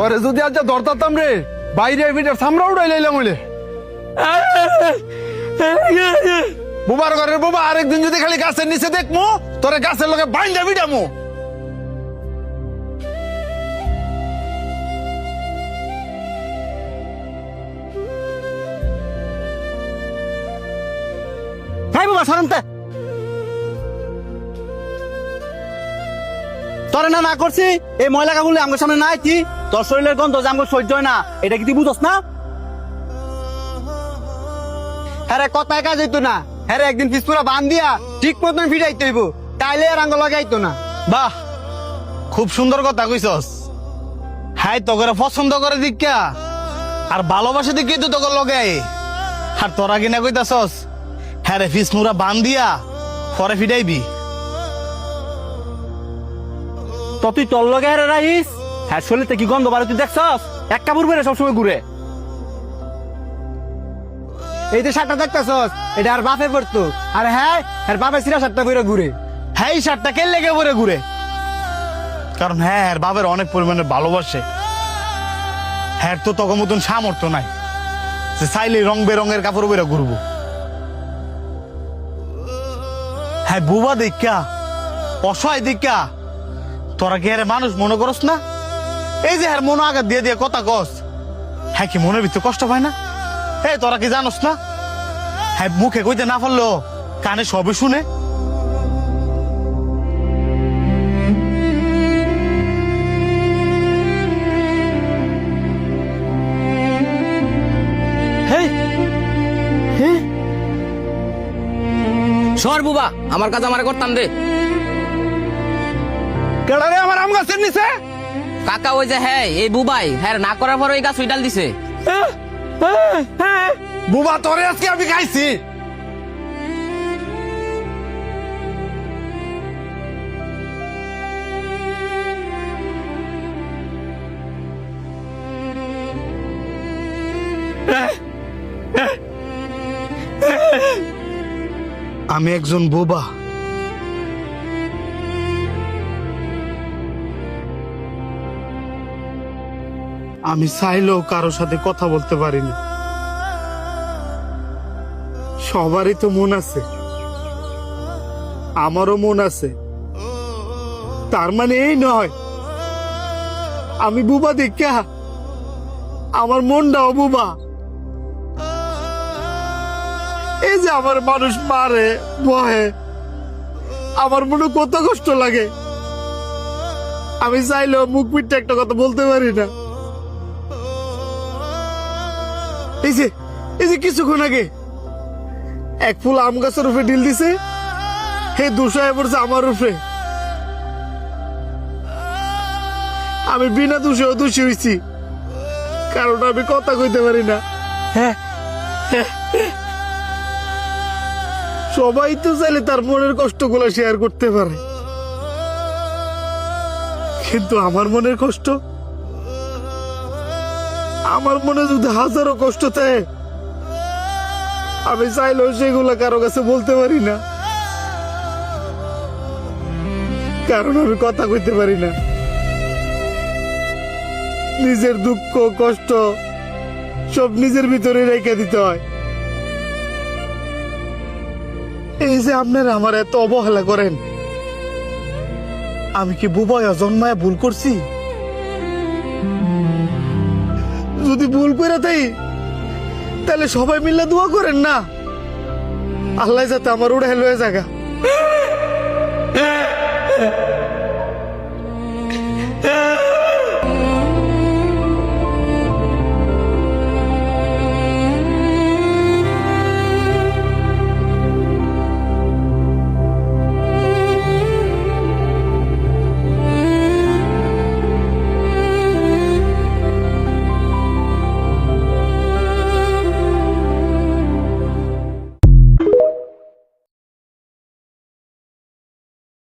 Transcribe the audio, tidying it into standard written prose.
ওরে যদি আজ ধরতাম রে বাইরে ভিটার সামরা উড়াই লাইলাম হইলে বুবার ঘরের বাবা আরেকদিন যদি খালি গাছের নিচে দেখমু তোরে গাছের লগে বাইন্দা ভিটামু। ভাই বাবা সরন্তে তোরে না না করছি এই ময়লা কাগুলি আমার সামনে না আইতি তোর শরীরের গন্ধ যে আমার সহ্য হয় না এটা কি তুই বুঝস না? হ্যাঁ কথায় কাজ হইতো না। হ্যাঁ একদিন ফিসপুরা বান দিয়া ঠিক মতন ফিরাইতে হইব তাইলে আর আঙ্গ লাগাইতো না। বাহ খুব সুন্দর কথা কইছস। হাই তোকে পছন্দ করে দিকা আর ভালোবাসা দিকে তো তোকে লগে আর তোরা কিনা কইতাছস হ্যাঁ রে ফিস মুরা বান দিয়া পরে ফিটাইবি। তো তুই তোর লগে হারে রাইস হ্যাঁ শরীরতে কি গন্ধ বাড়ি তুই দেখছস এক কাপড় বেড়ে সবসময় ঘুরে। এই যে শার্টটা দেখতেছস এটা আর বাপে পড়তো আর হ্যাঁ আর বাপে সিরা শার্টটা পরে ঘুরে। হ্যাঁ এই শার্টটা কে লেগে পরে ঘুরে কারণ হ্যাঁ আর বাবার অনেক পরিমাণে ভালোবাসে। হ্যাঁ তো তখন মতন সামর্থ্য নাই যে চাইলে রং বেরঙের কাপড় পরে ঘুরবো। হ্যাঁ বুবা দেখা অসহায় দেখা তোরা কি হ্যাঁ মানুষ মনে করস না? এই যে হ্যাঁ মনে আঘাত দিয়ে দিয়ে কথা কস হ্যাঁ কি মনের ভিতরে কষ্ট পায় না? এই তোরা কি জানোস না হ্যাঁ মুখে কইতে না পারলো কানে সবই শুনে। সর বুবা আমার কাজ আমার করতাম দে। কেডা রে আমার আম গাছের নিচে? কাকা ওই যে হ্যাঁ এই বুবাই হ্যাঁ না করার পর ওই গাছ উইটাল দিছে। বুবা তোরে আজকে আমি খাইছি। আমি একজন বোবা। আমি চাইলেও কারোর সাথে কথা বলতে পারি না। সবারই তো মন আছে, আমারও মন আছে। তার মানে এই নয় আমি বুবা দেখা আমার মনটাও বুবা। এই যে আমার মানুষ মারে বহে আমার মনে কত কষ্ট লাগে। আমি চাইলেও মুখ পিঠে একটা কথা বলতে পারি না। এই যে কিছুক্ষণ আগে এক ফুল আম গাছের উপরে ঢিল দিছে হে দুশায় পড়ছে আমার উপরে। আমি বিনা দোষেও দোষী হয়েছি কারণ আমি কথা কইতে পারি না। সবাই তো চাইলে তার মনের কষ্টগুলো শেয়ার করতে পারে কিন্তু আমার মনের কষ্ট আমার মনে যদি হাজারো কষ্ট থাকে আমি চাইলেও সেগুলো কারো কাছে বলতে পারি না কারণ আমি কথা কইতে পারি না। নিজের দুঃখ কষ্ট সব নিজের ভিতরে রেখে দিতে হয়। এই যে আপনারা আমার এত অবহেলা করেন আমি কি বুবাইয়া জন্মায় ভুল করছি? যদি ভুল করে তাই তাহলে সবাই মিলে দোয়া করেন না আল্লাহ যাতে আমার উড়ে লয়ে জায়গা।